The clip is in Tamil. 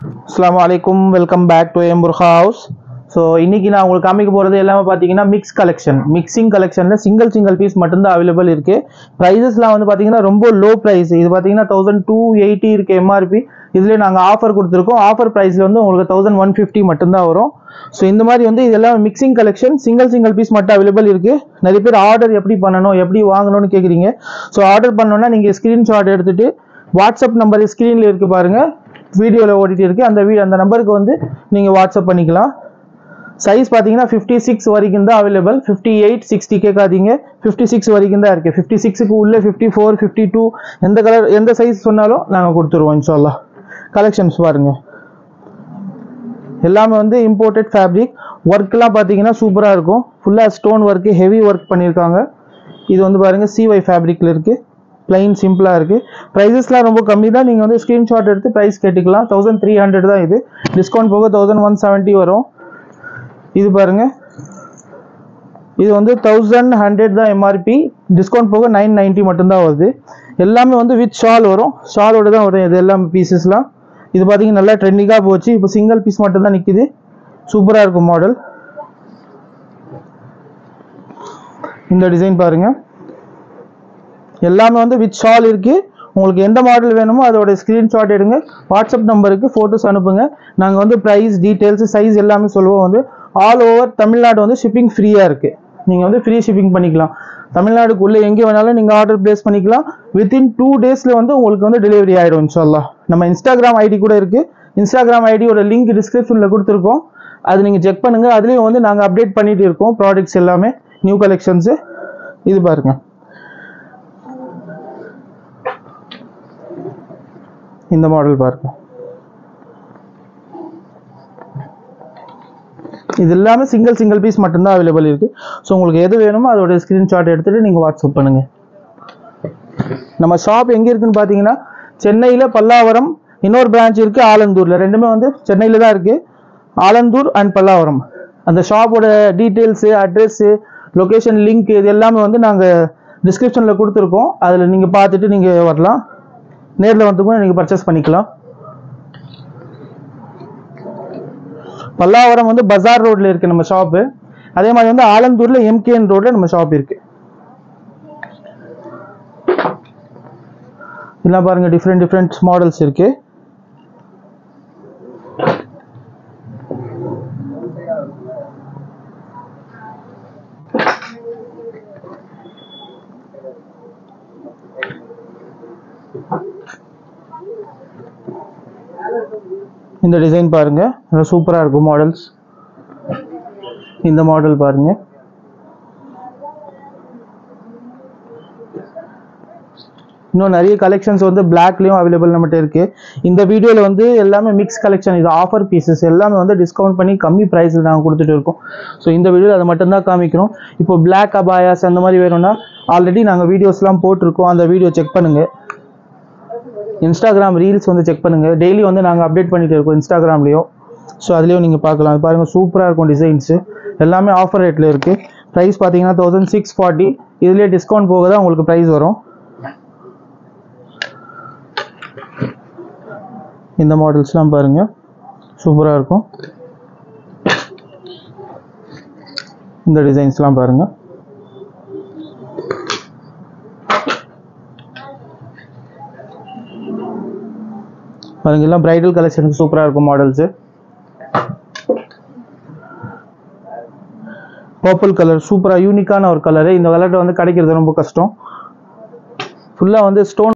Assalamualaikum, welcome back to Burkha House. So இன்றைக்கி நான் உங்களுக்கு காமிக்க போகிறது எல்லாமே பார்த்தீங்கன்னா மிக்சிங் கலெக்ஷனில் சிங்கிள் பீஸ் மட்டும்தான் அவைலபிள் இருக்குது. ப்ரைஸஸ்லாம் வந்து பார்த்தீங்கன்னா ரொம்ப லோ ப்ரைஸ். இது பார்த்தீங்கன்னா 1280 இருக்குது எம்ஆர்பி. இதில் நாங்கள் ஆஃபர் கொடுத்துருக்கோம். ஆஃபர் ப்ரைஸில் வந்து உங்களுக்கு 1150 மட்டும்தான் வரும். ஸோ இந்த மாதிரி வந்து இதெல்லாம் மிக்சிங் கலெக்ஷன் சிங்கிள் பீஸ் மட்டும் அவைலபிள் இருக்குது. நிறைய பேர் ஆர்டர் எப்படி பண்ணணும் எப்படி வாங்கணும்னு கேட்குறீங்க. ஸோ ஆர்டர் பண்ணணுன்னா நீங்கள் ஸ்க்ரீன்ஷாட் எடுத்துகிட்டு வாட்ஸ்அப் நம்பர் ஸ்க்ரீனில் இருக்குது பாருங்கள், வீடியோவில் ஓடிட்டு இருக்குது. அந்த நம்பருக்கு வந்து நீங்கள் வாட்ஸ்அப் பண்ணிக்கலாம். சைஸ் பார்த்தீங்கன்னா 56 வரைக்கும் தான் அவைலபிள். 58 60 கேட்காதீங்க, 56 வரைக்கும் தான் இருக்குது. 56க்கு உள்ளே 54 52 எந்த சைஸ் சொன்னாலும் நாங்கள் கொடுத்துருவோம் இன்ஷால்லா. கலெக்ஷன்ஸ் பாருங்கள், எல்லாமே வந்து இம்போர்ட்டட் ஃபேப்ரிக். ஒர்க்லாம் பார்த்தீங்கன்னா சூப்பராக இருக்கும். ஃபுல்லாக ஸ்டோன் ஒர்க்கு, ஹெவி ஒர்க் பண்ணியிருக்காங்க. இது வந்து பாருங்கள் CY ஃபேப்ரிக்கில் இருக்குது. பிளைன் சிம்பிளாக இருக்குது. ப்ரைஸஸ்லாம் ரொம்ப கம்மி தான். நீங்கள் வந்து ஸ்க்ரீன்ஷாட் எடுத்து ப்ரைஸ் கேட்டுக்கலாம். 1300 தான் இது. டிஸ்கவுண்ட் போக 1170 வரும். இது பாருங்க, இது வந்து 1100 தான் எம்ஆர்பி. டிஸ்கவுண்ட் போக 990 மட்டும்தான் வருது. எல்லாமே வந்து வித் ஷால் வரும். ஷாலோட தான் வரும் இது எல்லாம் பீசஸ்லாம். இது பார்த்தீங்கன்னா நல்லா ட்ரெண்டிங்காக போச்சு. இப்போ சிங்கிள் பீஸ் மட்டும் தான் நிற்கிது. சூப்பராக இருக்கும் மாடல். இந்த டிசைன் பாருங்க, எல்லாமே வந்து வித் ஷால் இருக்குது. உங்களுக்கு எந்த மாடல் வேணுமோ அதோட ஸ்க்ரீன்ஷாட் எடுங்க, வாட்ஸ்அப் நம்பருக்கு ஃபோட்டோஸ் அனுப்புங்க. நாங்கள் வந்து ப்ரைஸ் டீட்டெயில்ஸ் சைஸ் எல்லாமே சொல்லுவோம். வந்து ஆல் ஓவர் தமிழ்நாடு வந்து ஷிப்பிங் ஃப்ரீயாக இருக்குது. நீங்கள் வந்து ஃப்ரீ ஷிப்பிங் பண்ணிக்கலாம். தமிழ்நாடுக்குள்ளே எங்கே வேணாலும் நீங்கள் ஆர்டர் ப்ளேஸ் பண்ணிக்கலாம். வித்தின் 2 டேஸில் வந்து உங்களுக்கு வந்து டெலிவரி ஆகிடும் இன்ஷால்லா. நம்ம இன்ஸ்டாகிராம் ஐடி கூட இருக்குது. இன்ஸ்டாகிராம் ஐடியோட லிங்க் டிஸ்கிரிப்ஷனில் கொடுத்துருக்கோம். அது நீங்கள் செக் பண்ணுங்கள். அதுலேயும் வந்து நாங்கள் அப்டேட் பண்ணிகிட்டு இருக்கோம் ப்ராடக்ட்ஸ் எல்லாமே, நியூ கலெக்ஷன்ஸு. இது பாருங்கள், இந்த மாடல் பாருங்க. இது எல்லாமே சிங்கிள் பீஸ் மட்டும்தான் அவைலபிள் இருக்கு. ஸோ உங்களுக்கு எது வேணுமோ அதோட ஸ்கிரீன்ஷாட் எடுத்துட்டு நீங்க வாட்ஸ்அப் பண்ணுங்க. நம்ம ஷாப் எங்க இருக்குன்னு பாத்தீங்கன்னா சென்னையில பல்லாவரம், இன்னொரு பிரான்ச் இருக்கு ஆலந்தூர்ல. ரெண்டுமே வந்து சென்னையில தான் இருக்கு, ஆலந்தூர் அண்ட் பல்லாவரம். அந்த ஷாப்போட டீட்டெயில்ஸ், அட்ரஸ், லொகேஷன், லிங்க் இது எல்லாமே வந்து நாங்க டிஸ்கிரிப்ஷன்ல கொடுத்துருக்கோம். அதுல நீங்க பார்த்துட்டு நீங்க வரலாம். நேரில் வந்து கூட நீங்கள் பர்ச்சேஸ் பண்ணிக்கலாம். பல்லாவரம் வந்து பஜார் ரோட்ல இருக்கு நம்ம ஷாப்பு. அதே மாதிரி வந்து ஆலந்தூர்ல MKN ரோட்ல நம்ம ஷாப் இருக்கு. இதெல்லாம் பாருங்க, டிஃப்ரெண்ட் மாடல்ஸ் இருக்கு. இந்த டிசைன் பாருங்க, சூப்பரா இருக்கும் மாடல்ஸ். இந்த மாடல் பாருங்க, இன்னும் நிறைய கலெக்ஷன்ஸ் வந்து பிளாக்லயும் அவைலபிள் நம்மகிட்ட இருக்கு. இந்த வீடியோல வந்து எல்லாமே மிக்ஸ் கலெக்ஷன், இது ஆஃபர் பீசஸ் எல்லாமே வந்து டிஸ்கவுண்ட் பண்ணி கம்மி பிரைஸ்ல நாங்கள் கொடுத்துட்டு இருக்கோம். ஸோ இந்த வீடியோவில் அதை மட்டும்தான் காமிக்கிறோம். இப்போ பிளாக் அபாயாஸ் அந்த மாதிரி வேணும்னா ஆல்ரெடி நாங்கள் வீடியோஸ்லாம் போட்டிருக்கோம். அந்த வீடியோ செக் பண்ணுங்க. இன்ஸ்டாகிராம் ரீல்ஸ் வந்து செக் பண்ணுங்க. டெய்லி வந்து நாங்கள் அப்டேட் பண்ணிட்டு இருக்கோம் இன்ஸ்டாகிராம்லேயும். ஸோ அதுலேயும் நீங்கள் பார்க்கலாம். பாருங்கள், சூப்பராக இருக்கும் டிசைன்ஸு. எல்லாமே ஆஃபர் ரேட்டில் இருக்குது. ப்ரைஸ் பார்த்தீங்கன்னா 1640. இதுலேயே டிஸ்கவுண்ட் போக தான் உங்களுக்கு ப்ரைஸ் வரும். இந்த மாடல்ஸ்லாம் பாருங்கள், சூப்பராக இருக்கும். இந்த டிசைன்ஸ்லாம் பாருங்கள். பாருங்க, எல்லாம் பிரைடல் கலெக்ஷனுக்கு சூப்பராக இருக்கும் மாடல்ஸு. பர்பிள் கலர் சூப்பராக யூனிக்கான ஒரு கலரு. இந்த கலர் வந்து கிடைக்கிறது ரொம்ப கஷ்டம். ஃபுல்லாக வந்து ஸ்டோன்